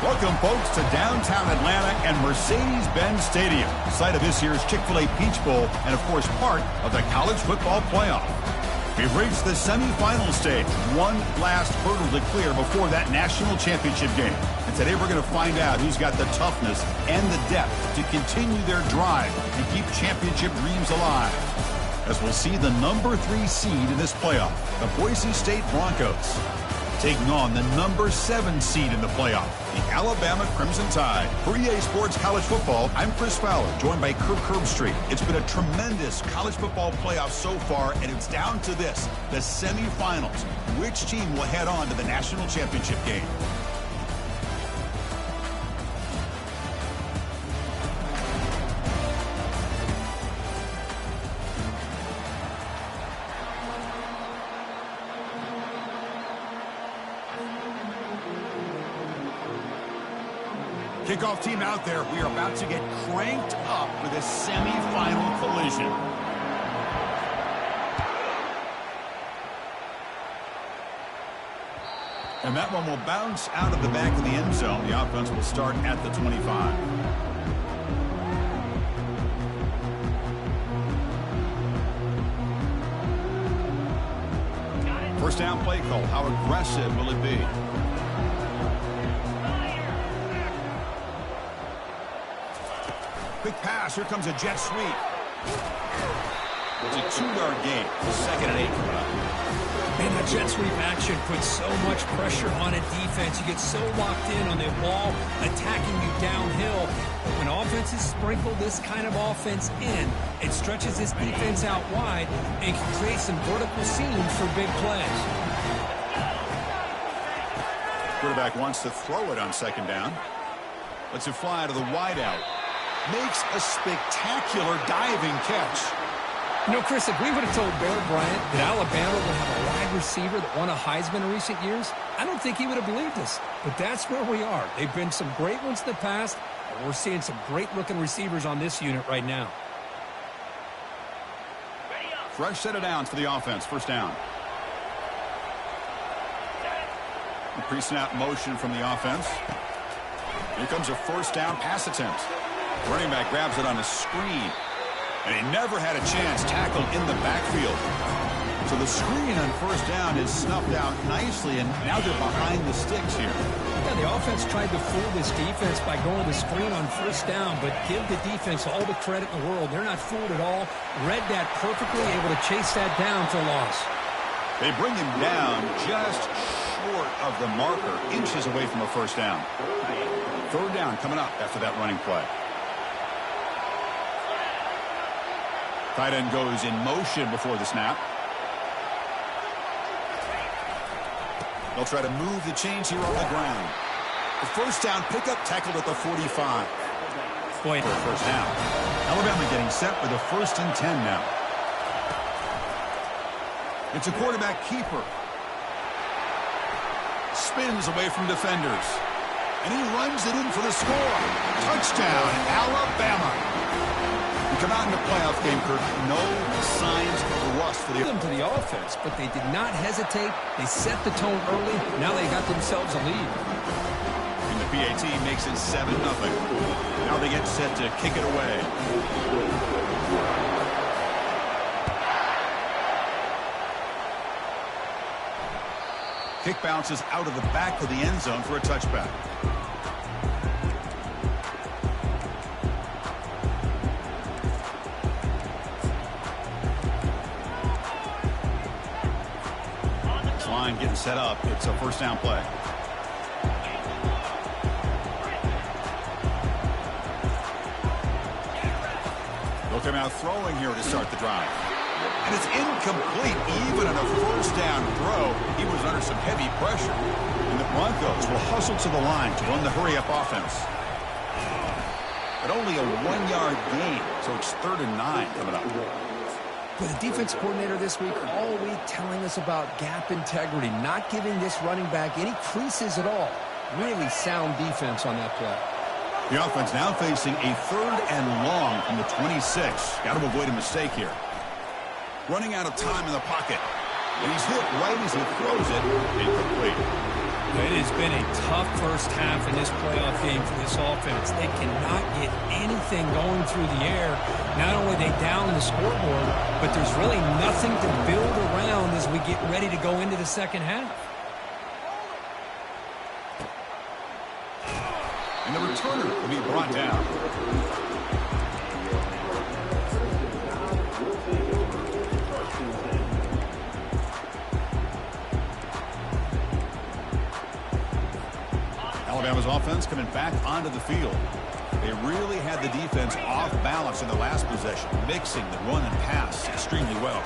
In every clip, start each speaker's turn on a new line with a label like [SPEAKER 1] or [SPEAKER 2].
[SPEAKER 1] Welcome, folks, to downtown Atlanta and Mercedes-Benz Stadium, site of this year's Chick-fil-A Peach Bowl and, of course, part of the college football playoff. We've reached the semifinal stage, one last hurdle to clear before that national championship game. And today we're going to find out who's got the toughness and the depth to continue their drive and keep championship dreams alive. As we'll see the number 3 seed in this playoff, the Boise State Broncos, taking on the number 7 seed in the playoff, the Alabama Crimson Tide. For EA Sports College Football, I'm Chris Fowler, joined by Kirk Herbstreit. It's been a tremendous college football playoff so far, and it's down to this, the semifinals. Which team will head on to the national championship game? Kickoff team out there. We are about to get cranked up for this semifinal collision. And that one will bounce out of the back of the end zone. The offense will start at the 25. First down play call. How aggressive will it be? Quick pass. Here comes a jet sweep. It's a 2-yard gain. 2nd and 8 coming up.
[SPEAKER 2] Man, that jet sweep action puts so much pressure on a defense. You get so locked in on the ball attacking you downhill. But when offenses sprinkle this kind of offense in, it stretches this defense out wide and can create some vertical seams for big plays.
[SPEAKER 1] Quarterback wants to throw it on 2nd down. Lets it fly to the wideout. Makes a spectacular diving catch.
[SPEAKER 2] You know, Chris, if we would have told Bear Bryant that Alabama would have a wide receiver that won a Heisman in recent years, I don't think he would have believed us. But that's where we are. They've been some great ones in the past, and we're seeing some great-looking receivers on this unit right now.
[SPEAKER 1] Fresh set of downs for the offense. First down. Pre-snap motion from the offense. Here comes a first down pass attempt. Running back grabs it on a screen. And he never had a chance tackled in the backfield. So the screen on first down is snuffed out nicely, and now they're behind the sticks here.
[SPEAKER 2] Yeah, the offense tried to fool this defense by going to the screen on first down, but give the defense all the credit in the world. They're not fooled at all. Read that perfectly, able to chase that down for a loss.
[SPEAKER 1] They bring him down just short of the marker, inches away from a first down. 3rd down coming up after that running play. Tight end goes in motion before the snap. They'll try to move the chains here on the ground. The first down pickup tackled at the 45.
[SPEAKER 2] Boy,
[SPEAKER 1] for a first down. Alabama getting set for the 1st and 10 now. It's a quarterback keeper. Spins away from defenders. And he runs it in for the score. Touchdown, Alabama. We come out in the playoff game, Kirk. No signs of rust for
[SPEAKER 2] them to the offense, but they did not hesitate. They set the tone early. Now they got themselves a lead.
[SPEAKER 1] And the PAT makes it 7-0. Now they get set to kick it away. Kick bounces out of the back of the end zone for a touchback. Getting set up. It's a first down play. They'll come out throwing here to start the drive. And it's incomplete. Even on a first down throw, he was under some heavy pressure. And the Broncos will hustle to the line to run the hurry-up offense. But only a 1-yard gain, so it's 3rd and 9 coming up.
[SPEAKER 2] With the defense coordinator this week all week telling us about gap integrity, not giving this running back any creases at all. Really sound defense on that play.
[SPEAKER 1] The offense now facing a 3rd and long from the 26. Got to avoid a mistake here. Running out of time in the pocket. And he's hit right as he throws it. Incomplete.
[SPEAKER 2] It has been a tough first half in this playoff game for this offense. They cannot get anything going through the air. Not only are they down the scoreboard, but there's really nothing to build around as we get ready to go into the second half.
[SPEAKER 1] And the returner will be brought down. Alabama's offense coming back onto the field. They really had the defense off balance in the last possession, mixing the run and pass extremely well.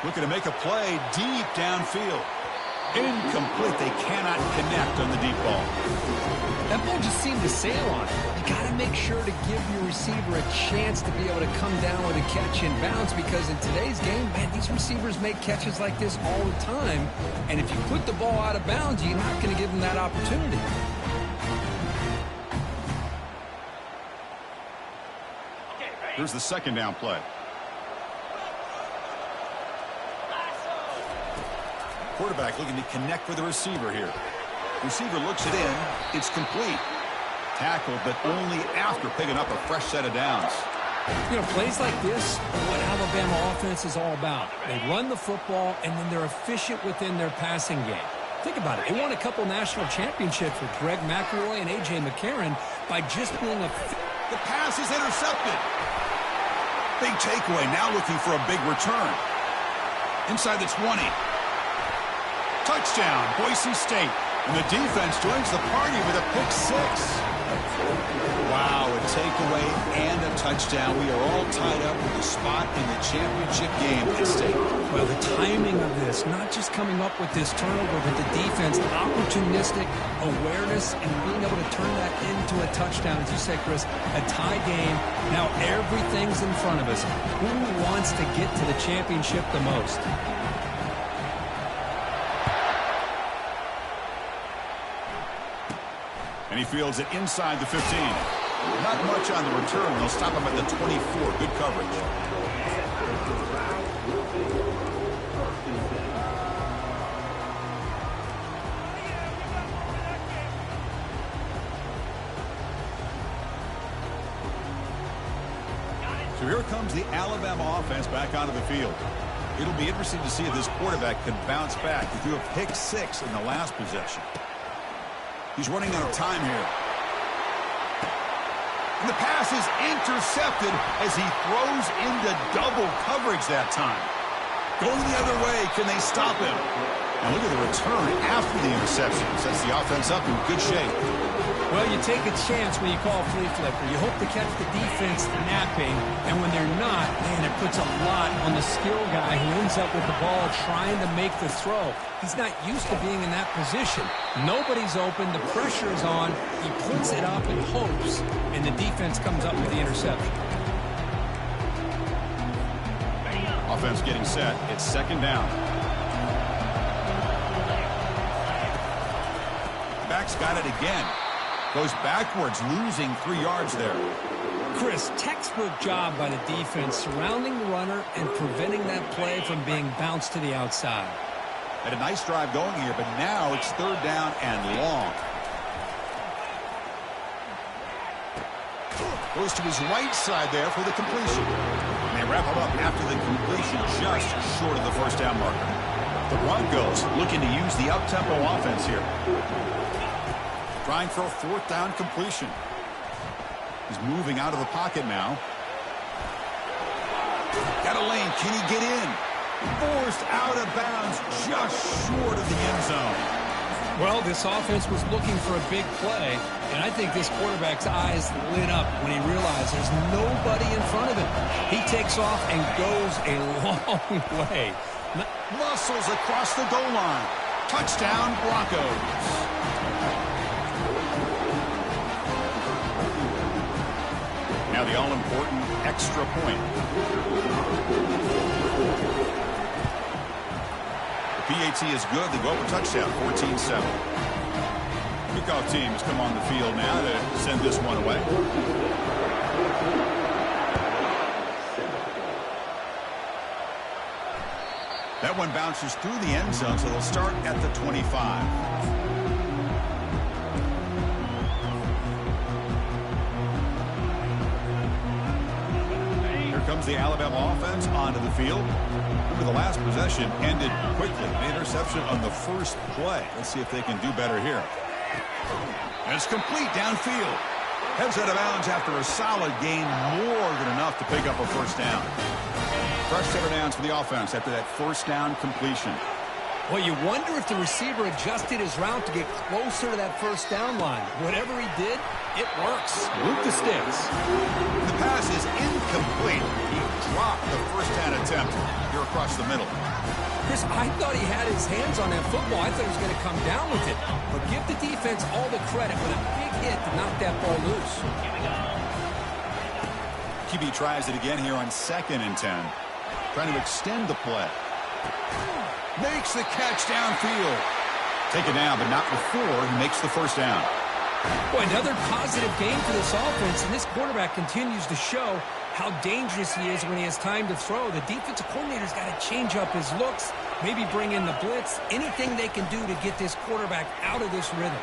[SPEAKER 1] Looking to make a play deep downfield. Incomplete. They cannot connect on the deep ball.
[SPEAKER 2] That ball just seemed to sail on it. You got to make sure to give your receiver a chance to be able to come down with a catch and bounce, because in today's game, man, these receivers make catches like this all the time. And if you put the ball out of bounds, you're not going to give them that opportunity.
[SPEAKER 1] Here's the second down play. Quarterback looking to connect with the receiver here. Receiver looks it in. It's complete. Tackled, but only after picking up a fresh set of downs.
[SPEAKER 2] You know, plays like this are what Alabama offense is all about. They run the football, and then they're efficient within their passing game. Think about it. They won a couple national championships with Greg McElroy and A.J. McCarron by just being a...
[SPEAKER 1] The pass is intercepted. Big takeaway. Now looking for a big return. Inside the 20. Touchdown, Boise State. And the defense joins the party with a pick six. Wow, a takeaway and a touchdown. We are all tied up with a spot in the championship game at stake.
[SPEAKER 2] Well, the timing of this, not just coming up with this turnover, but the defense, opportunistic awareness, and being able to turn that into a touchdown. As you said, Chris, a tie game. Now everything's in front of us. Who wants to get to the championship the most?
[SPEAKER 1] And he fields it inside the 15. Not much on the return. They'll stop him at the 24. Good coverage. So here comes the Alabama offense back onto the field. It'll be interesting to see if this quarterback can bounce back. He threw a pick six in the last possession. He's running out of time here. And the pass is intercepted as he throws into double coverage that time. Going the other way, can they stop him? And look at the return after the interception. Sets the offense up in good shape.
[SPEAKER 2] Well, you take a chance when you call a flea flicker. You hope to catch the defense napping, and when they're not, man, it puts a lot on the skill guy who ends up with the ball trying to make the throw. He's not used to being in that position. Nobody's open. The pressure is on. He puts it up and hopes, and the defense comes up with the interception.
[SPEAKER 1] Offense getting set. It's second down. Back's got it again. Goes backwards, losing 3 yards there.
[SPEAKER 2] Chris, textbook job by the defense surrounding the runner and preventing that play from being bounced to the outside.
[SPEAKER 1] Had a nice drive going here, but now it's third down and long. Goes to his right side there for the completion. And they wrap him up after the completion, just short of the first down marker. The Broncos looking to use the up-tempo offense here. Trying for a fourth down completion. He's moving out of the pocket now. Got a lane. Can he get in? Forced out of bounds just short of the end zone.
[SPEAKER 2] Well, this offense was looking for a big play, and I think this quarterback's eyes lit up when he realized there's nobody in front of him. He takes off and goes a long way.
[SPEAKER 1] Muscles across the goal line. Touchdown, Broncos. Now the all-important extra point. The PAT is good. They go up a touchdown, 14-7. Kickoff team has come on the field now to send this one away. That one bounces through the end zone, so they'll start at the 25. Comes the Alabama offense onto the field. Remember, the last possession ended quickly. The interception on the first play. Let's see if they can do better here. And it's complete downfield. Heads out of bounds after a solid gain, more than enough to pick up a first down. Fresh set of downs for the offense after that first down completion.
[SPEAKER 2] Well, you wonder if the receiver adjusted his route to get closer to that first down line. Whatever he did, it works. Root the sticks.
[SPEAKER 1] The pass is incomplete. He dropped the first down attempt here across the middle.
[SPEAKER 2] Chris, I thought he had his hands on that football. I thought he was going to come down with it. But give the defense all the credit with a big hit to knock that ball loose.
[SPEAKER 1] QB tries it again here on 2nd and 10. Trying to extend the play. Makes the catch downfield. Taken down, but not before he makes the first down.
[SPEAKER 2] Boy, another positive game for this offense, and this quarterback continues to show how dangerous he is when he has time to throw. The defensive coordinator's got to change up his looks, maybe bring in the blitz, anything they can do to get this quarterback out of this rhythm.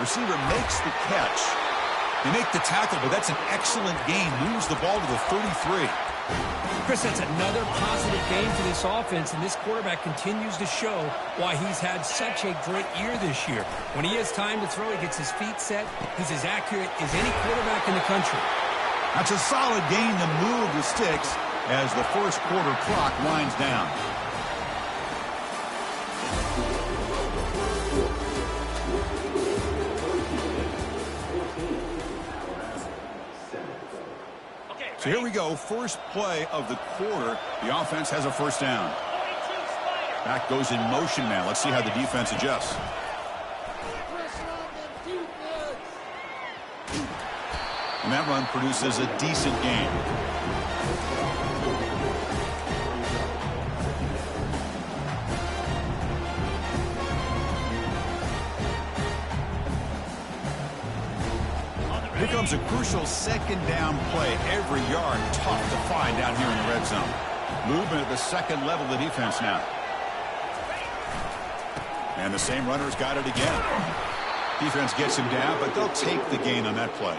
[SPEAKER 1] Receiver makes the catch. They make the tackle, but that's an excellent game. Moves the ball to the 33.
[SPEAKER 2] Chris, that's another positive game for this offense, and this quarterback continues to show why he's had such a great year this year. When he has time to throw, he gets his feet set. He's as accurate as any quarterback in the country.
[SPEAKER 1] That's a solid gain to move the sticks as the first quarter clock winds down. So here we go, first play of the quarter. The offense has a first down. Back goes in motion now. Let's see how the defense adjusts. And that run produces a decent gain. Here comes a crucial second down play. Every yard tough to find down here in the red zone. Movement at the second level of the defense now. And the same runner's got it again. Defense gets him down, but they'll take the gain on that play.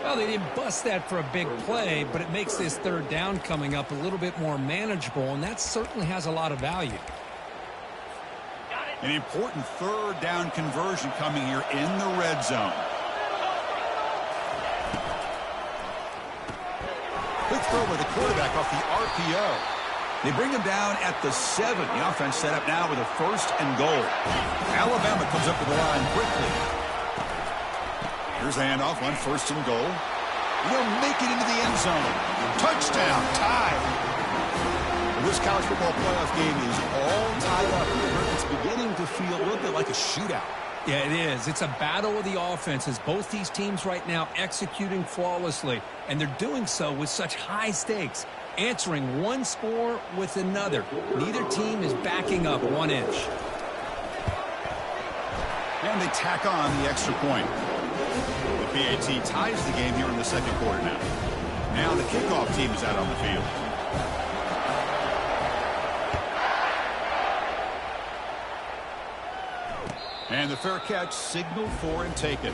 [SPEAKER 2] Well, they didn't bust that for a big play, but it makes this third down coming up a little bit more manageable, and that certainly has a lot of value.
[SPEAKER 1] An important third down conversion coming here in the red zone. Quick throw by the quarterback off the RPO. They bring him down at the 7. The offense set up now with a 1st and goal. Alabama comes up to the line quickly. Here's the handoff on 1st and goal. They'll make it into the end zone. Touchdown, tie. Well, this college football playoff game is all tied up. It's beginning to feel a little bit like a shootout.
[SPEAKER 2] Yeah, it is. It's a battle of the offenses. Both these teams right now executing flawlessly, and they're doing so with such high stakes, answering one score with another. Neither team is backing up 1 inch.
[SPEAKER 1] And they tack on the extra point. The PAT ties the game here in the second quarter now. Now the kickoff team is out on the field. And the fair catch signaled for and taken.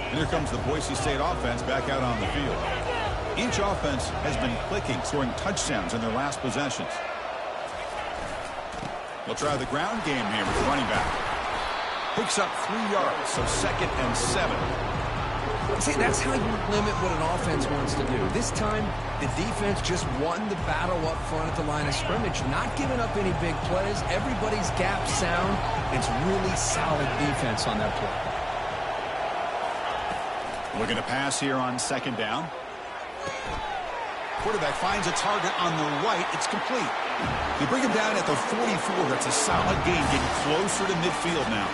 [SPEAKER 1] And here comes the Boise State offense back out on the field. Each offense has been clicking, scoring touchdowns in their last possessions. They'll try the ground game here with the running back. Picks up 3 yards, so 2nd and 7.
[SPEAKER 2] See, that's how you limit what an offense wants to do. This time, the defense just won the battle up front at the line of scrimmage, not giving up any big plays. Everybody's gap sound. It's really solid defense on that play.
[SPEAKER 1] Looking to pass here on 2nd down. Quarterback finds a target on the right. It's complete. They bring him down at the 44. That's a solid gain, getting closer to midfield now.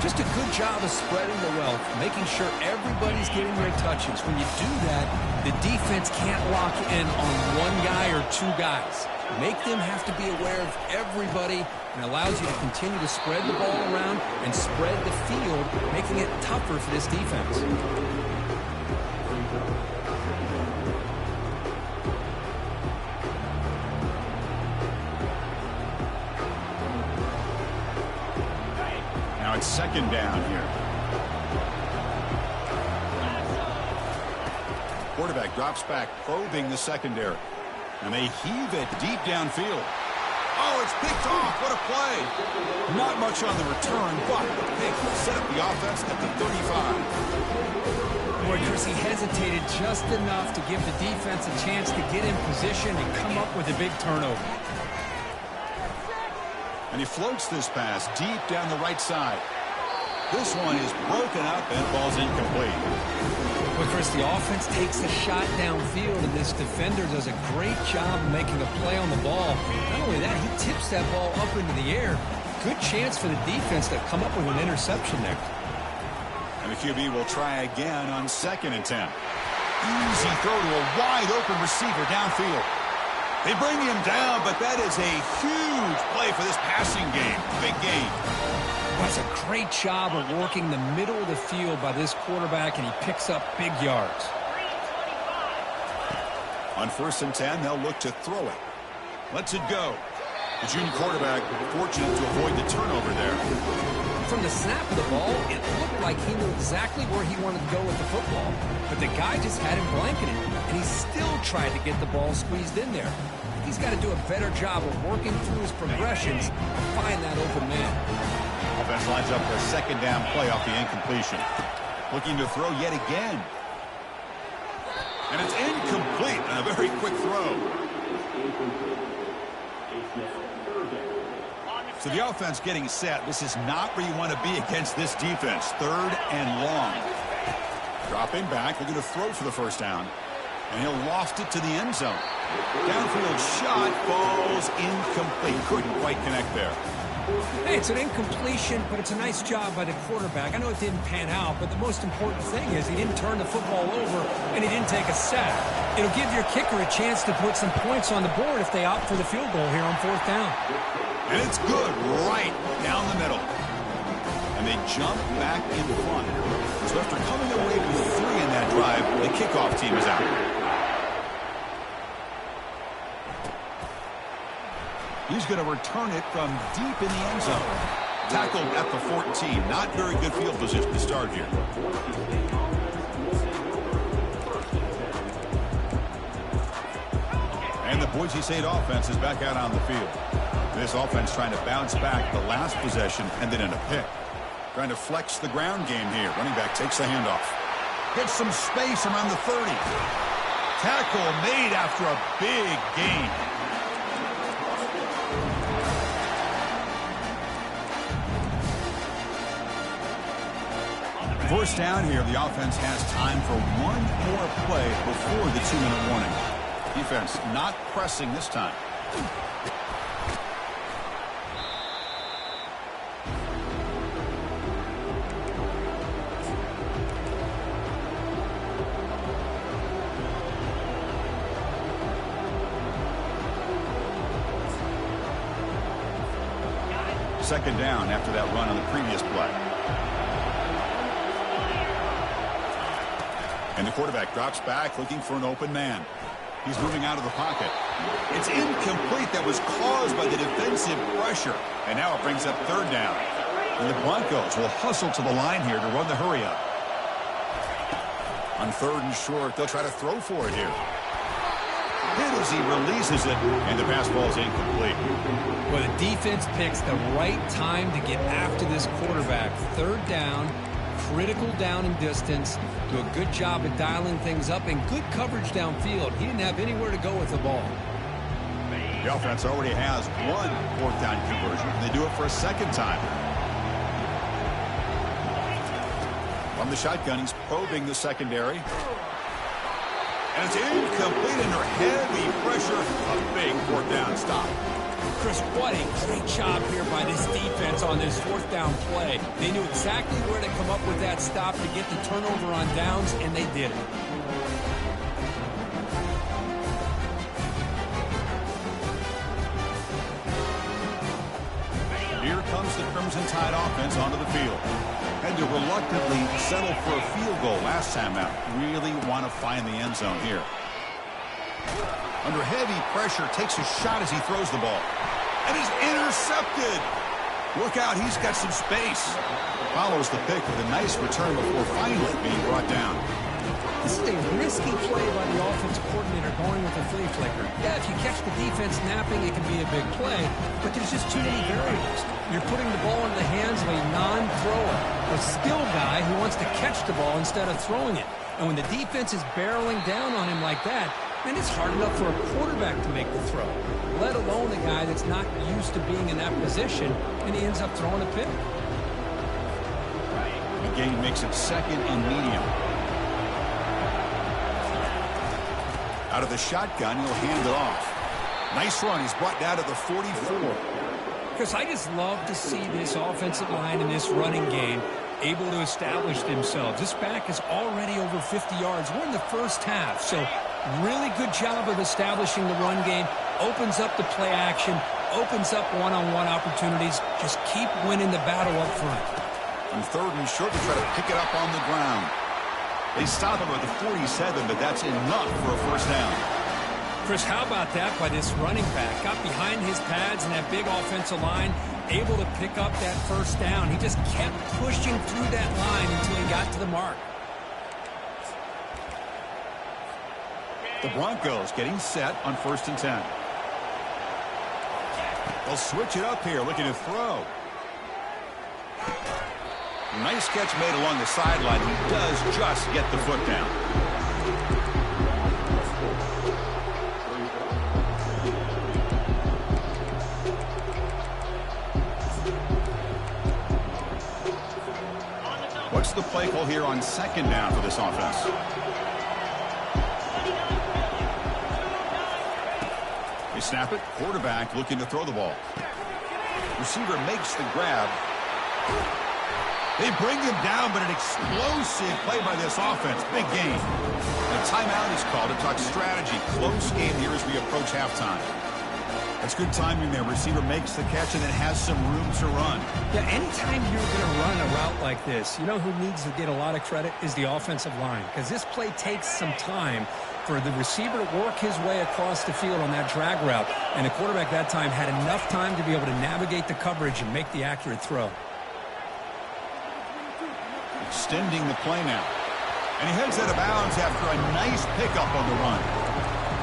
[SPEAKER 2] Just a good job of spreading the wealth, making sure everybody's getting their touches. When you do that, the defense can't lock in on one guy or two guys. Make them have to be aware of everybody, and allows you to continue to spread the ball around and spread the field, making it tougher for this defense.
[SPEAKER 1] Now it's second down here. Quarterback drops back, probing the secondary. And they heave it deep downfield. Oh, it's picked off. What a play. Not much on the return, but the pick will set up the offense at the 35.
[SPEAKER 2] Boy, Chris, he hesitated just enough to give the defense a chance to get in position and come up with a big turnover.
[SPEAKER 1] And he floats this pass deep down the right side. This one is broken up and ball's incomplete.
[SPEAKER 2] Well, Chris, the offense takes a shot downfield, and this defender does a great job of making a play on the ball. Not only that, he tips that ball up into the air. Good chance for the defense to come up with an interception there.
[SPEAKER 1] And the QB will try again on 2nd and 10. Easy throw to a wide-open receiver downfield. They bring him down, but that is a huge play for this passing game. Big gain.
[SPEAKER 2] That's a great job of working the middle of the field by this quarterback, and he picks up big yards.
[SPEAKER 1] On 1st and 10, they'll look to throw it. Lets it go. The junior quarterback fortunate to avoid the turnover there.
[SPEAKER 2] From the snap of the ball, it looked like he knew exactly where he wanted to go with the football. But the guy just had him blanketed, and he still tried to get the ball squeezed in there. He's got to do a better job of working through his progressions to find that open man.
[SPEAKER 1] Offense lines up for a 2nd down play off the incompletion. Looking to throw yet again. And it's incomplete on a very quick throw. So the offense getting set. This is not where you want to be against this defense. 3rd and long. Dropping back, looking to throw for the 1st down. And he'll loft it to the end zone. Downfield shot falls incomplete. Couldn't quite connect there.
[SPEAKER 2] Hey, it's an incompletion, but it's a nice job by the quarterback. I know it didn't pan out, but the most important thing is he didn't turn the football over and he didn't take a sack. It'll give your kicker a chance to put some points on the board if they opt for the field goal here on 4th down.
[SPEAKER 1] And it's good right down the middle. And they jump back in front. So after coming away with 3 in that drive, the kickoff team is out. He's going to return it from deep in the end zone. Tackled at the 14. Not very good field position to start here. And the Boise State offense is back out on the field. This offense trying to bounce back the last possession and then in a pick. Trying to flex the ground game here. Running back takes the handoff. Gets some space around the 30. Tackle made after a big gain. First down here, the offense has time for one more play before the 2-minute warning. Defense not pressing this time. Second down after that run on the previous play. And the quarterback drops back looking for an open man. He's moving out of the pocket. It's incomplete. That was caused by the defensive pressure. And now it brings up 3rd down. And the Broncos will hustle to the line here to run the hurry up. On 3rd and short, they'll try to throw for it here. Hit as he releases it, and the pass ball is incomplete.
[SPEAKER 2] Well, the defense picks the right time to get after this quarterback. 3rd down. Critical down and distance. Do a good job of dialing things up and good coverage downfield. He didn't have anywhere to go with the ball.
[SPEAKER 1] The offense already has one 4th down conversion. They do it for a 2nd time. From the shotgun, he's probing the secondary. And it's incomplete under heavy pressure. A big 4th down stop.
[SPEAKER 2] Chris, what a great job here by this defense on this fourth down play. They knew exactly where to come up with that stop to get the turnover on downs, and they did it.
[SPEAKER 1] Here comes the Crimson Tide offense onto the field. Had to reluctantly settle for a field goal last time out. Really want to find the end zone here. Under heavy pressure, takes a shot as he throws the ball. And is intercepted. Look out, he's got some space. Follows the pick with a nice return before finally being brought down.
[SPEAKER 2] This is a risky play by the offensive coordinator going with a flea flicker. Yeah, if you catch the defense napping, it can be a big play, but there's just too many variables. You're putting the ball into the hands of a non-thrower, a skill guy who wants to catch the ball instead of throwing it. And when the defense is barreling down on him like that, then it's hard enough for a quarterback to make the throw, let alone a guy that's not used to being in that position, and he ends up throwing a pick.
[SPEAKER 1] The game makes it second and medium. Out of the shotgun, he'll hand it off. Nice run. He's brought down to the 44.
[SPEAKER 2] Because I just love to see this offensive line in this running game able to establish themselves. This back is already over 50 yards. We're in the first half, so really good job of establishing the run game. Opens up the play action, opens up one-on-one opportunities. Just keep winning the battle up front.
[SPEAKER 1] On third and short, to try to pick it up on the ground. They stop him at the 47, but that's enough for a first down.
[SPEAKER 2] Chris, how about that by this running back? Got behind his pads and that big offensive line, able to pick up that first down. He just kept pushing through that line until he got to the mark.
[SPEAKER 1] The Broncos getting set on 1st and 10. They'll switch it up here, looking to throw. Nice catch made along the sideline. He does just get the foot down. What's the play call here on 2nd down for this offense? They snap it. Quarterback looking to throw the ball. Receiver makes the grab. They bring him down, but an explosive play by this offense. Big game. A timeout is called to talk strategy. Close game here as we approach halftime. That's good timing there. Receiver makes the catch and then has some room to run.
[SPEAKER 2] Yeah, anytime you're going to run a route like this, you know who needs to get a lot of credit is the offensive line. Because this play takes some time for the receiver to work his way across the field on that drag route. And the quarterback that time had enough time to be able to navigate the coverage and make the accurate throw.
[SPEAKER 1] Extending the play now. And he heads out of bounds after a nice pickup on the run.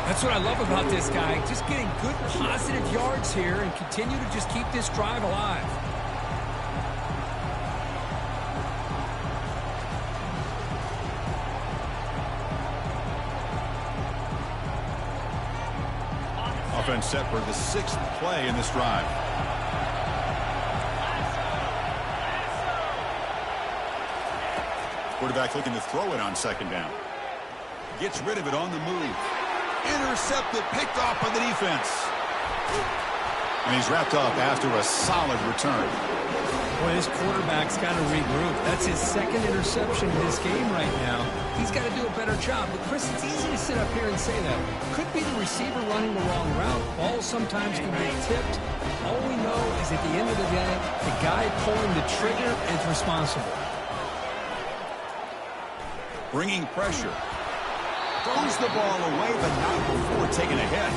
[SPEAKER 2] That's what I love about this guy. Just getting good positive yards here and continue to just keep this drive alive.
[SPEAKER 1] Offense set for the 6th play in this drive. Quarterback looking to throw it on 2nd down. Gets rid of it on the move. Intercepted, picked off by the defense. And he's wrapped up after a solid return.
[SPEAKER 2] Boy, this quarterback's got to regroup. That's his 2nd interception in this game right now. He's got to do a better job. But, Chris, it's easy to sit up here and say that. Could be the receiver running the wrong route. Balls sometimes can get tipped. All we know is at the end of the day, the guy pulling the trigger is responsible.
[SPEAKER 1] Bringing pressure. Throws the ball away, but not before taking a hit.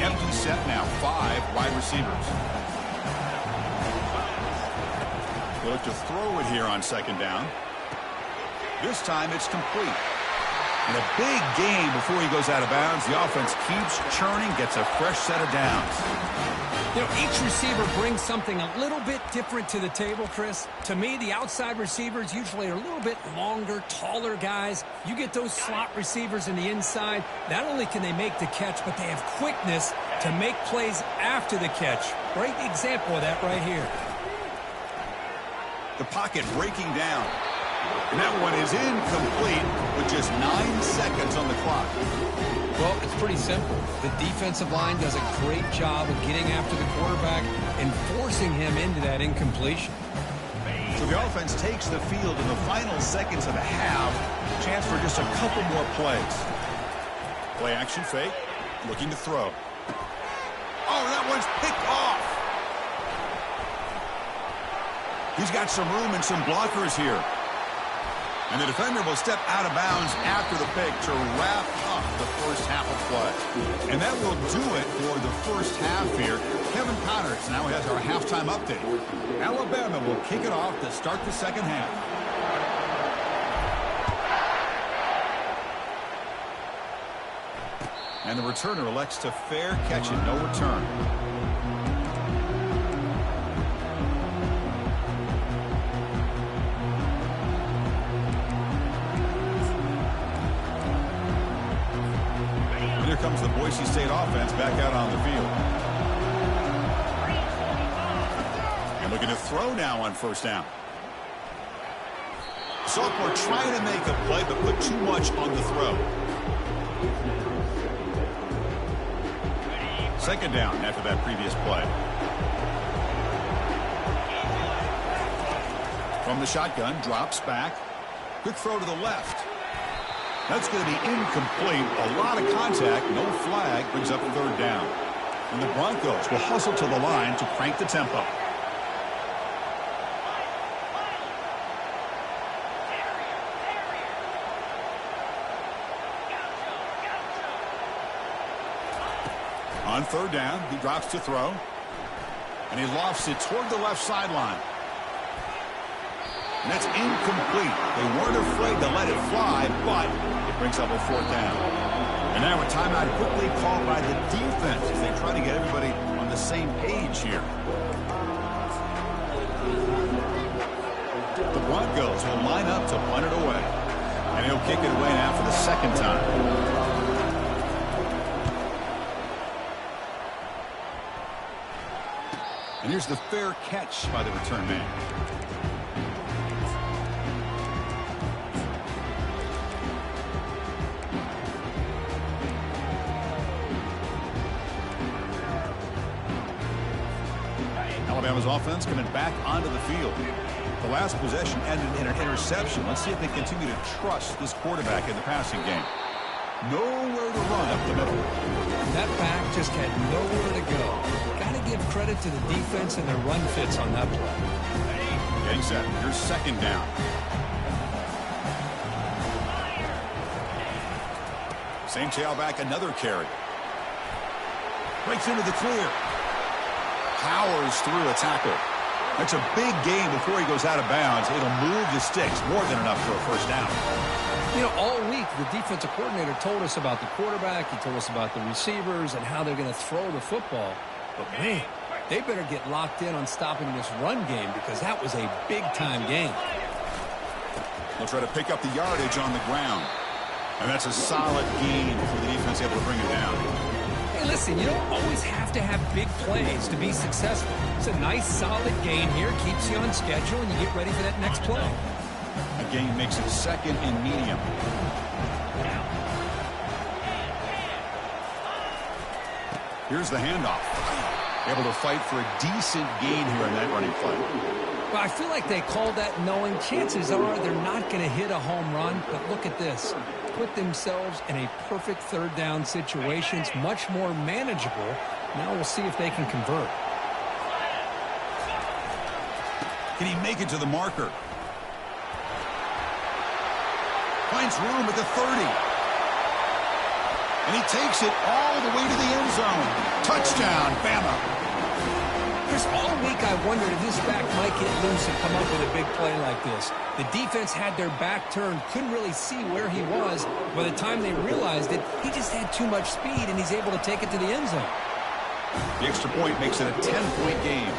[SPEAKER 1] Empty set now. 5 wide receivers. They look to throw it here on 2nd down. This time it's complete. And a big gain before he goes out of bounds. The offense keeps churning, gets a fresh set of downs.
[SPEAKER 2] You know, each receiver brings something a little bit different to the table, Chris. To me, the outside receivers usually are a little bit longer, taller guys. You get those slot receivers in the inside, not only can they make the catch, but they have quickness to make plays after the catch. Great example of that right here.
[SPEAKER 1] The pocket breaking down. And that one is incomplete with just 9 seconds on the clock.
[SPEAKER 2] Well, it's pretty simple. The defensive line does a great job of getting after the quarterback and forcing him into that incompletion.
[SPEAKER 1] So the offense takes the field in the final seconds of the half. Chance for just a couple more plays. Play action fake. Looking to throw. Oh, that one's picked off. He's got some room and some blockers here. And the defender will step out of bounds after the pick to wrap up the first half of play. And that will do it for the first half here. Kevin Connors now has our halftime update. Alabama will kick it off to start the second half. And the returner elects to fair catch it, no return. And here comes the Boise State offense back out on the field. And looking to throw now on first down. Sophomore trying to make a play, but put too much on the throw. Second down after that previous play. From the shotgun, drops back. Quick throw to the left. That's going to be incomplete. A lot of contact, no flag, brings up third down. And the Broncos will hustle to the line to crank the tempo. On third down, he drops to throw. And he lofts it toward the left sideline. And that's incomplete. They weren't afraid to let it fly, but it brings up a fourth down. And now a timeout quickly called by the defense as they try to get everybody on the same page here. The Broncos will line up to punt it away. And he'll kick it away now for the second time. And here's the fair catch by the return man. Alabama's offense coming back onto the field. The last possession ended in an interception. Let's see if they continue to trust this quarterback in the passing game. Nowhere to run up the middle.
[SPEAKER 2] That back just had nowhere to go. Got to give credit to the defense and their run fits on that play.
[SPEAKER 1] Getting set. Here's second down. Same tailback, another carry. Breaks into the clear. Powers through a tackle. That's a big gain before he goes out of bounds. It'll move the sticks. More than enough for a first down.
[SPEAKER 2] You know, all week, the defensive coordinator told us about the quarterback. He told us about the receivers and how they're going to throw the football. But, man, they better get locked in on stopping this run game because that was a big-time game.
[SPEAKER 1] They'll try to pick up the yardage on the ground. And that's a solid gain for the defense able to bring it down.
[SPEAKER 2] Hey, listen, you don't always have to have big plays to be successful. It's a nice, solid gain here. Keeps you on schedule, and you get ready for that next play.
[SPEAKER 1] A gain makes it second and medium. Here's the handoff. Able to fight for a decent gain here in that running play.
[SPEAKER 2] Well, I feel like they called that knowing chances are they're not going to hit a home run. But look at this. Put themselves in a perfect third down situation. It's much more manageable. Now we'll see if they can convert.
[SPEAKER 1] Can he make it to the marker? Finds room at the 30. And he takes it all the way to the end zone. Touchdown, Bama.
[SPEAKER 2] Chris, all week I wondered if this back might get loose and come up with a big play like this. The defense had their back turned, couldn't really see where he was. By the time they realized it, he just had too much speed, and he's able to take it to the end zone.
[SPEAKER 1] The extra point makes it a 10-point game.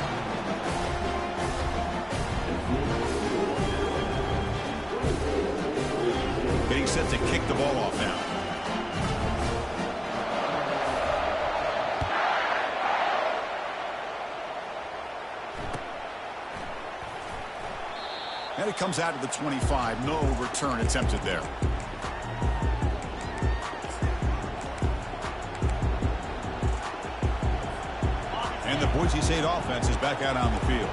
[SPEAKER 1] Getting set to kick the ball off now. And it comes out to the 25. No return attempted there. And the Boise State offense is back out on the field.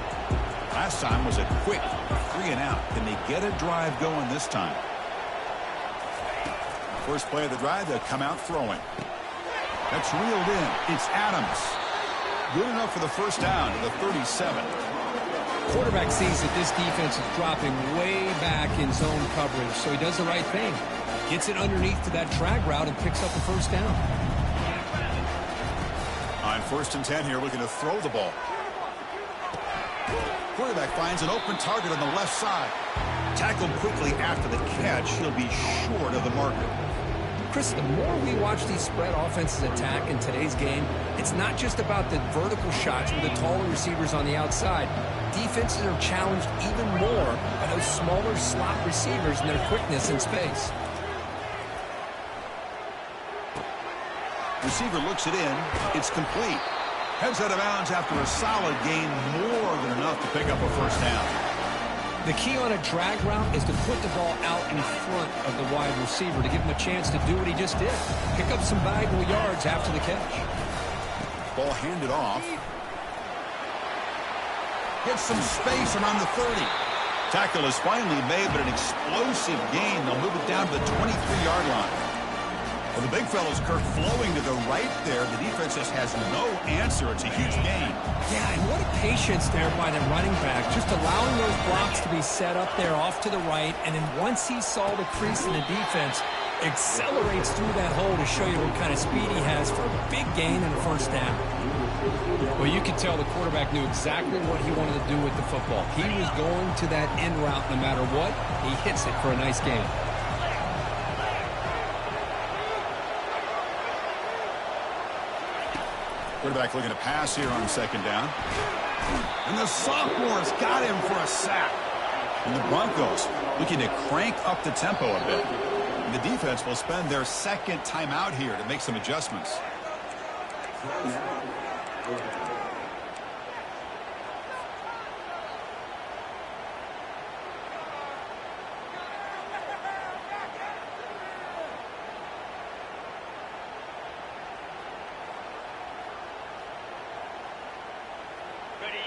[SPEAKER 1] Last time was a quick 3-and-out. Can they get a drive going this time? First play of the drive, they'll come out throwing. That's reeled in. It's Adams. Good enough for the first down to the 37.
[SPEAKER 2] Quarterback sees that this defense is dropping way back in zone coverage, so he does the right thing. Gets it underneath to that drag route and picks up the first down.
[SPEAKER 1] On 1st and 10 here, looking to throw the ball. Quarterback finds an open target on the left side. Tackled quickly after the catch. He'll be short of the marker.
[SPEAKER 2] Chris, the more we watch these spread offenses attack in today's game, it's not just about the vertical shots with the taller receivers on the outside. Defenses are challenged even more by those smaller slot receivers and their quickness in space.
[SPEAKER 1] Receiver looks it in. It's complete. Heads out of bounds after a solid gain, more than enough to pick up a first down.
[SPEAKER 2] The key on a drag route is to put the ball out in front of the wide receiver to give him a chance to do what he just did. Pick up some valuable yards after the catch.
[SPEAKER 1] Ball handed off. Gets some space around the 30. Tackle is finally made, but an explosive gain. They'll move it down to the 23-yard line. Well, the big fellow's, Kirk, flowing to the right there. The defense just has no answer. It's a huge gain.
[SPEAKER 2] Yeah, and what a patience there by the running back. Just allowing those blocks to be set up there off to the right, and then once he saw the crease in the defense, accelerates through that hole to show you what kind of speed he has for a big gain and a first down. Well, you can tell the quarterback knew exactly what he wanted to do with the football. He was going to that in route no matter what. He hits it for a nice gain.
[SPEAKER 1] Quarterback looking to pass here on 2nd down. And the sophomore's got him for a sack. And the Broncos looking to crank up the tempo a bit. And the defense will spend their 2nd timeout here to make some adjustments.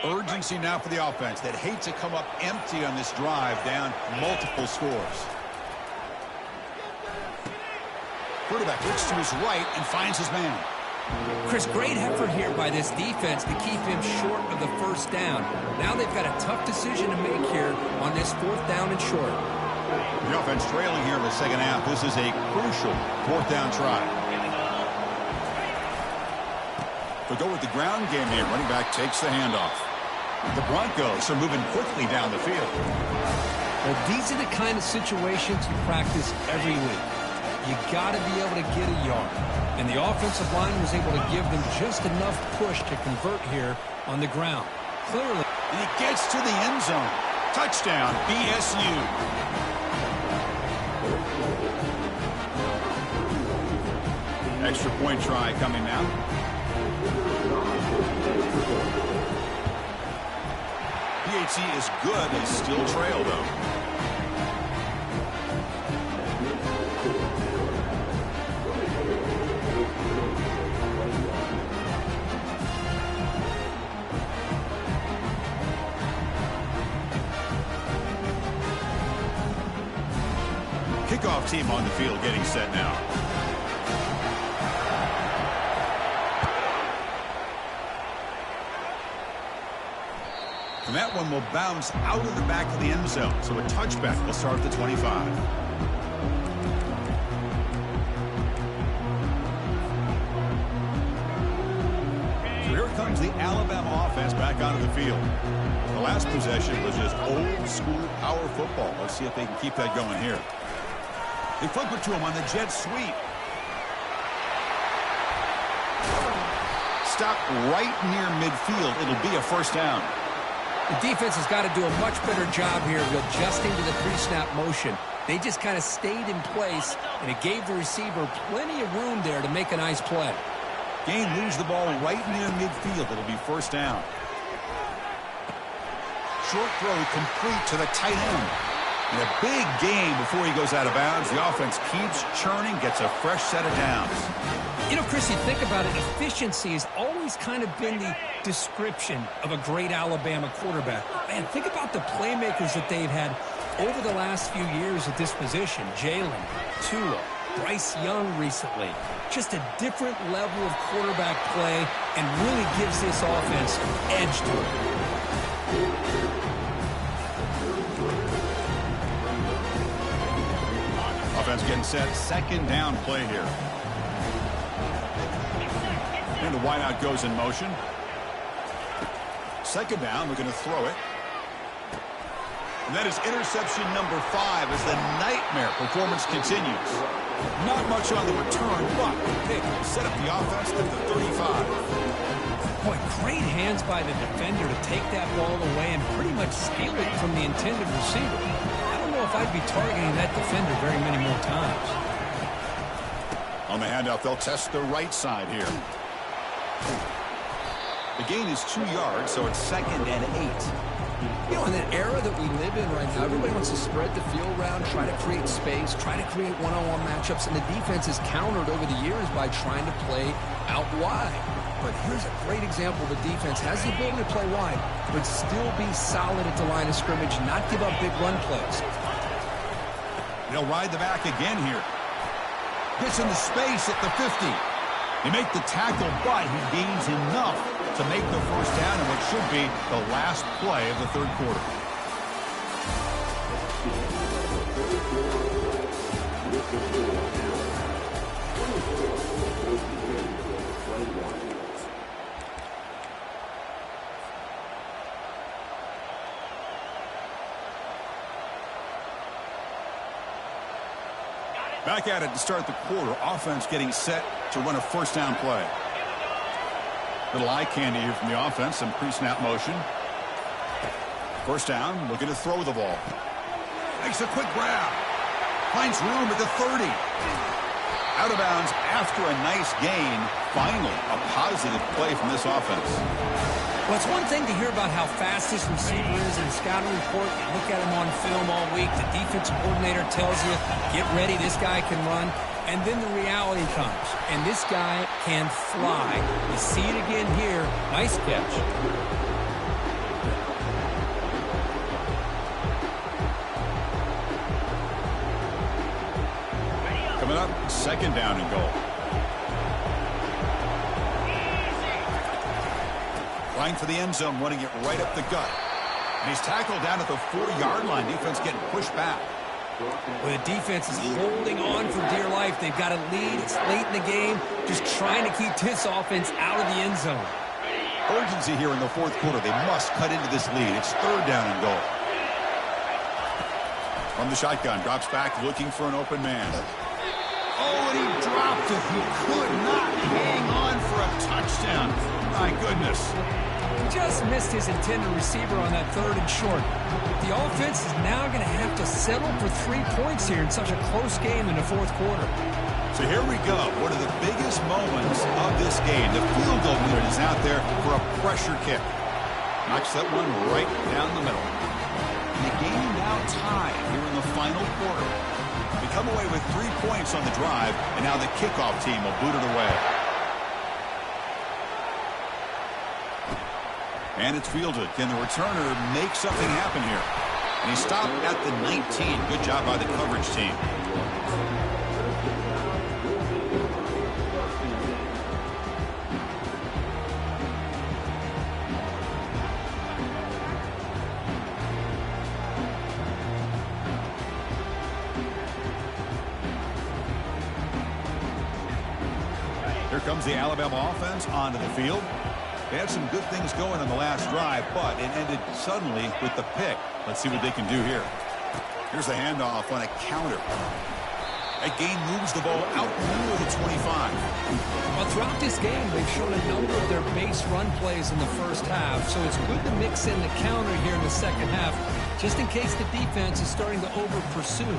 [SPEAKER 1] Urgency now for the offense that hate to come up empty on this drive, down multiple scores. Quarterback looks to his right and finds his man.
[SPEAKER 2] Chris, great effort here by this defense to keep him short of the first down. Now they've got a tough decision to make here on this 4th down and short.
[SPEAKER 1] The offense trailing here in the 2nd half. This is a crucial 4th down try. They'll go with the ground game here. Running back takes the handoff. The Broncos are moving quickly down the field.
[SPEAKER 2] Well, these are the kind of situations you practice every week. You got to be able to get a yard. And the offensive line was able to give them just enough push to convert here on the ground. Clearly.
[SPEAKER 1] And he gets to the end zone. Touchdown, BSU. Extra point try coming now. PHC is good. They still trail, though. Kickoff team on the field getting set now. And that one will bounce out of the back of the end zone. So a touchback will start at the 25. So here comes the Alabama offense back onto the field. The last possession was just old school power football. Let's see if they can keep that going here. They flip it to him on the jet sweep. Stop right near midfield. It'll be a first down.
[SPEAKER 2] The defense has got to do a much better job here of adjusting to the pre-snap motion. They just kind of stayed in place, and it gave the receiver plenty of room there to make a nice play.
[SPEAKER 1] Gain moves the ball right near midfield. It'll be first down. Short throw complete to the tight end. And a big gain before he goes out of bounds. The offense keeps churning, gets a fresh set of downs.
[SPEAKER 2] You know, Chris, you think about it, efficiency has always kind of been the description of a great Alabama quarterback. Man, think about the playmakers that they've had over the last few years at this position. Jalen, Tua, Bryce Young recently. Just a different level of quarterback play and really gives this offense an edge to it.
[SPEAKER 1] Offense getting set. Second down play here. And the wideout goes in motion. Second down, we're going to throw it. And that is interception number 5 as the nightmare performance continues. Not much on the return, but they set up the offense at the 35.
[SPEAKER 2] Boy, great hands by the defender to take that ball away and pretty much steal it from the intended receiver. I don't know if I'd be targeting that defender very many more times.
[SPEAKER 1] On the handoff, they'll test the right side here. The gain is 2 yards, so it's 2nd and 8.
[SPEAKER 2] You know, in the era that we live in right now, everybody wants to spread the field around, try to create space, try to create one-on-one matchups, and the defense is countered over the years by trying to play out wide. But here's a great example. The defense has the ability to play wide, but still be solid at the line of scrimmage, not give up big run plays.
[SPEAKER 1] They'll ride the back again here. Gets into space at the 50. They make the tackle, but he gains enough to make the first down in what should be the last play of the third quarter. Back at it to start the quarter. Offense getting set to run a first down play. Little eye candy here from the offense. Some pre-snap motion. First down. Looking to throw the ball. Makes a quick grab. Finds room at the 30. Out of bounds after a nice gain. Finally, a positive play from this offense.
[SPEAKER 2] Well, it's one thing to hear about how fast this receiver is in a scouting report. You look at him on film all week. The defensive coordinator tells you, get ready, this guy can run. And then the reality comes, and this guy can fly. You see it again here. Nice catch.
[SPEAKER 1] Coming up, second down and goal. Flying for the end zone, running it right up the gut. And he's tackled down at the 40-yard line. Defense getting pushed back.
[SPEAKER 2] Well, the defense is holding on for dear life. They've got a lead. It's late in the game. Just trying to keep this offense out of the end zone.
[SPEAKER 1] Urgency here in the fourth quarter. They must cut into this lead. It's third down and goal. From the shotgun, drops back looking for an open man. Oh, and he dropped it. He could not hang on for a touchdown. My goodness.
[SPEAKER 2] He just missed his intended receiver on that third and short. The offense is now going to have to settle for 3 points here in such a close game in the fourth quarter.
[SPEAKER 1] So here we go. One of the biggest moments of this game. The field goal unit is out there for a pressure kick. Knocks that one right down the middle. And the game now tied here in the final quarter. They come away with 3 points on the drive, and now the kickoff team will boot it away. And it's fielded. Can the returner make something happen here? And he stopped at the 19. Good job by the coverage team. Here comes the Alabama offense onto the field. They had some good things going on the last drive, but it ended suddenly with the pick. Let's see what they can do here. Here's the handoff on a counter. That gain moves the ball out near the 25.
[SPEAKER 2] Well, throughout this game, they've shown a number of their base run plays in the first half, so it's good to mix in the counter here in the second half, just in case the defense is starting to over-pursue.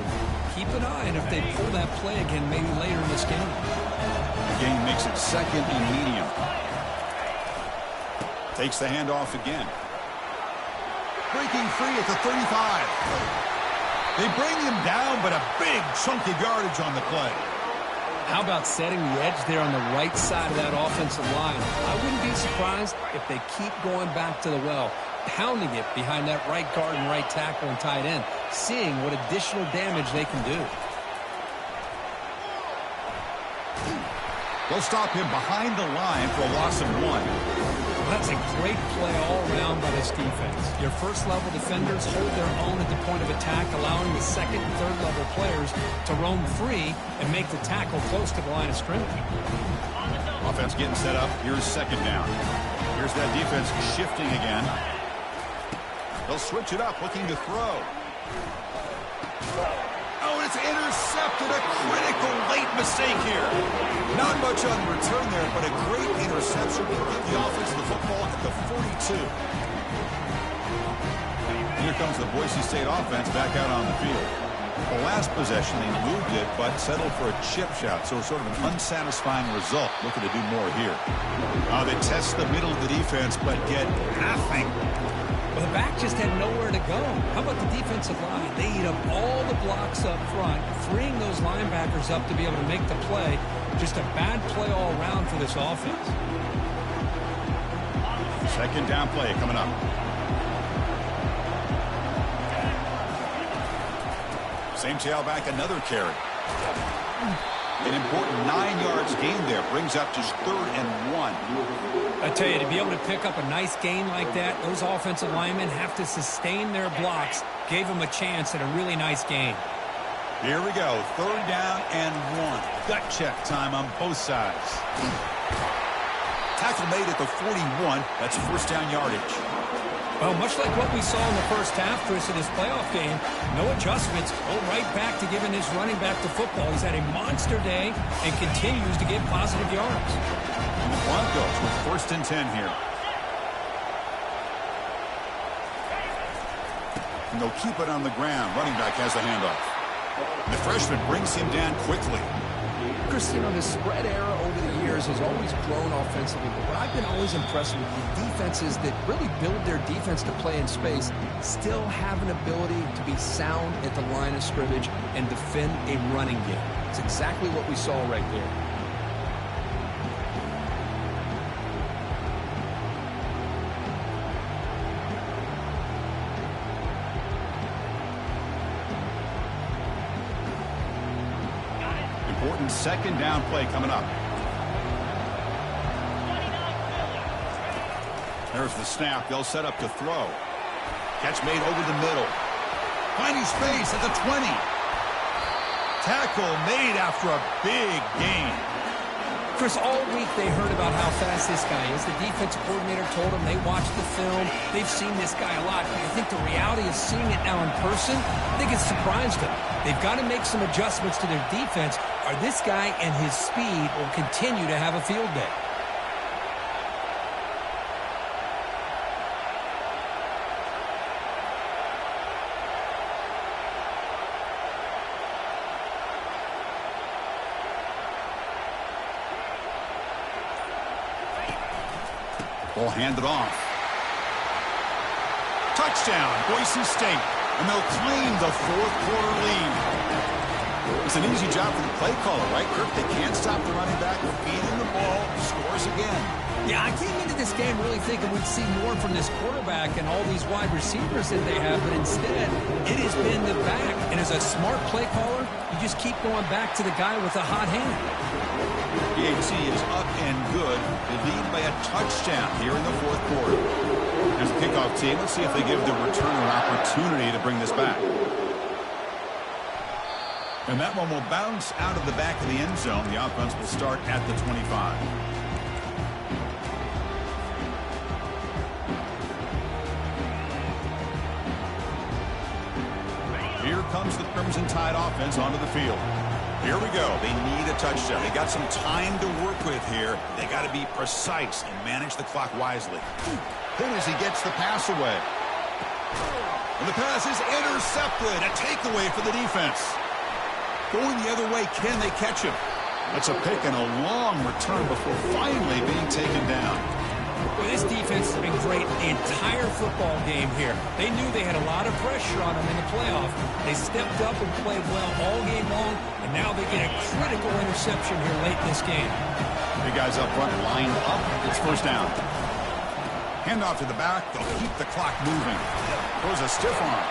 [SPEAKER 2] Keep an eye on if they pull that play again maybe later in this game.
[SPEAKER 1] The gain makes it second and medium. Takes the handoff again. breaking free at the 35. They bring him down, but a big chunk of yardage on the play.
[SPEAKER 2] How about setting the edge there on the right side of that offensive line? I wouldn't be surprised if they keep going back to the well, pounding it behind that right guard and right tackle and tight end, seeing what additional damage they can do.
[SPEAKER 1] They'll stop him behind the line for a loss of 1.
[SPEAKER 2] That's a great play all around by this defense. Your first-level defenders hold their own at the point of attack, allowing the second and third-level players to roam free and make the tackle close to the line of scrimmage.
[SPEAKER 1] Offense getting set up. Here's second down. Here's that defense shifting again. They'll switch it up, looking to throw. Oh, it's intercepted. A critical late mistake here. Not much on the return there, but a great interception to give the offense the football at the 42. Here comes the Boise State offense back out on the field. The last possession, they moved it, but settled for a chip shot, so sort of an unsatisfying result. Looking to do more here. They test the middle of the defense, but get nothing.
[SPEAKER 2] Well, the back just had nowhere to go. How about the defensive line? They eat up all the blocks up front, freeing those linebackers up to be able to make the play. Just a bad play all around for this offense.
[SPEAKER 1] Second down play coming up. Same tailback, another carry. An important 9 yards gain there. Brings up just 3rd and 1.
[SPEAKER 2] I tell you, to be able to pick up a nice gain like that, those offensive linemen have to sustain their blocks. Gave them a chance at a really nice gain.
[SPEAKER 1] Here we go. 3rd down and 1. Gut check time on both sides. Tackle made at the 41. That's first down yardage.
[SPEAKER 2] Well, much like what we saw in the first half, Chris, of this playoff game, no adjustments. Go right back to giving his running back the football. He's had a monster day and continues to get positive yards.
[SPEAKER 1] And the Broncos with first and 10 here. And they'll keep it on the ground. Running back has the handoff. And the freshman brings him down quickly.
[SPEAKER 2] Chris, you know, the spread era over the years has always grown offensively, but what I've been always impressed with the defenses that really build their defense to play in space still have an ability to be sound at the line of scrimmage and defend a running game. It's exactly what we saw right there.
[SPEAKER 1] Important second down play coming up. There's the snap. They'll set up to throw. Catch made over the middle. Finding space at the 20. Tackle made after a big gain.
[SPEAKER 2] Chris, all week they heard about how fast this guy is. The defensive coordinator told them they watched the film. They've seen this guy a lot. But I think the reality of seeing it now in person, I think it's surprised them. They've got to make some adjustments to their defense, or this guy and his speed will continue to have a field day.
[SPEAKER 1] Ball handed off. Touchdown, Boise State. And they'll claim the fourth quarter lead. It's an easy job for the play caller, right, Kirk? They can't stop the running back. Feeding the ball, scores again.
[SPEAKER 2] Yeah, I came into this game really thinking we'd see more from this quarterback and all these wide receivers that they have, but instead, it has been the back. And as a smart play caller, you just keep going back to the guy with the hot hand.
[SPEAKER 1] The AT is up and good. They lead by a touchdown here in the fourth quarter. There's the kickoff team. Let's see if they give the returner an opportunity to bring this back. And that one will bounce out of the back of the end zone. The offense will start at the 25. Here comes the Crimson Tide offense onto the field. Here we go. They need a touchdown. They got some time to work with here. They got to be precise and manage the clock wisely. Then as he gets the pass away. And the pass is intercepted. A takeaway for the defense. Going the other way, can they catch him? That's a pick and a long return before finally being taken down.
[SPEAKER 2] Well, this defense has been great the entire football game here. They knew they had a lot of pressure on them in the playoff. They stepped up and played well all game long, and now they get a critical interception here late in this game.
[SPEAKER 1] The guys up front lined up. It's first down. Handoff to the back. They'll keep the clock moving. Throws a stiff arm.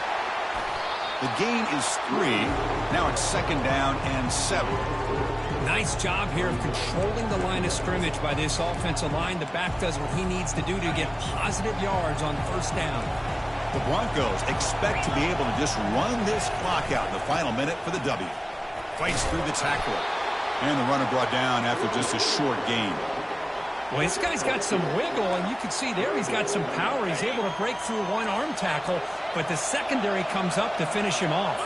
[SPEAKER 1] The gain is 3. Now it's second down and 7.
[SPEAKER 2] Nice job here of controlling the line of scrimmage by this offensive line. The back does what he needs to do to get positive yards on first down.
[SPEAKER 1] The Broncos expect to be able to just run this clock out in the final minute for the W. Fights through the tackle. And the runner brought down after just a short gain.
[SPEAKER 2] Well, this guy's got some wiggle, and you can see there he's got some power. He's able to break through one arm tackle, but the secondary comes up to finish him off.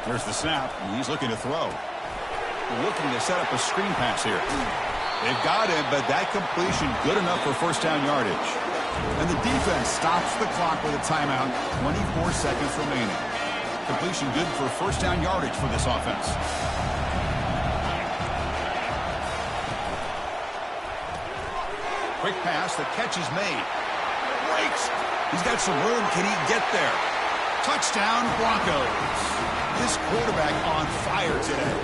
[SPEAKER 1] Here's the snap, and he's looking to throw. Looking to set up a screen pass here. They've got him, but that completion good enough for first down yardage. And the defense stops the clock with a timeout. 24 seconds remaining. Completion good for first down yardage for this offense. Quick pass. The catch is made. Breaks. He's got some room. Can he get there? Touchdown, Broncos. This quarterback on fire today.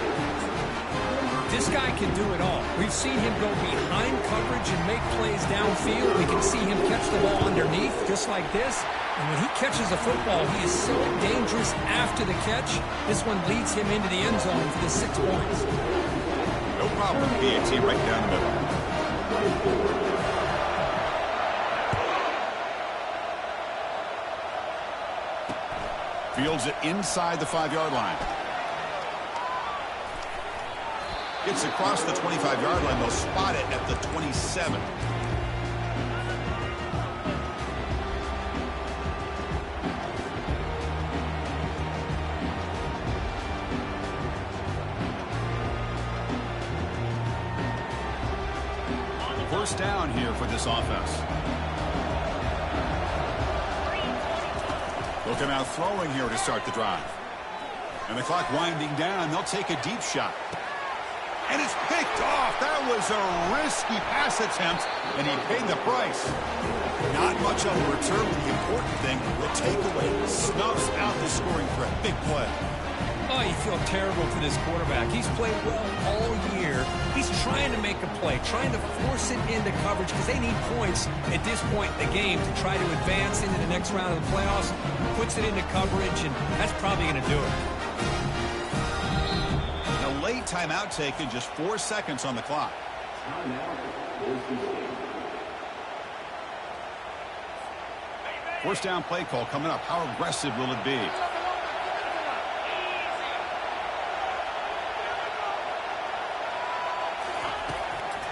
[SPEAKER 2] This guy can do it all. We've seen him go behind coverage and make plays downfield. We can see him catch the ball underneath, just like this. And when he catches a football, he is so dangerous after the catch. This one leads him into the end zone for the 6 points.
[SPEAKER 1] No problem with the BAT right down the middle. Fields it inside the 5-yard line. Gets across the 25-yard line. They'll spot it at the 27. First down here for this offense. Looking out throwing here to start the drive. And the clock winding down. They'll take a deep shot. And it's picked off. That was a risky pass attempt, and he paid the price. Not much on the return, but the important thing, the takeaway snuffs out the scoring threat. Big play.
[SPEAKER 2] Oh, you feel terrible for this quarterback. He's played well all year. He's trying to make a play, trying to force it into coverage because they need points at this point in the game to try to advance into the next round of the playoffs. Puts it into coverage, and that's probably going to do it.
[SPEAKER 1] Late timeout taken, just 4 seconds on the clock. First down play call coming up. How aggressive will it be?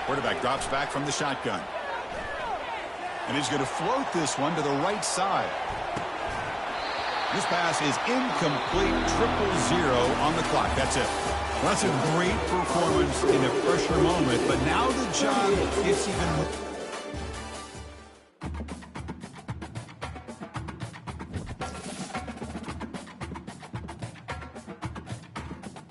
[SPEAKER 1] Quarterback drops back from the shotgun. And he's going to float this one to the right side. This pass is incomplete. 0-0 on the clock. That's it. Well, that's a great performance in a pressure moment, but now the job gets even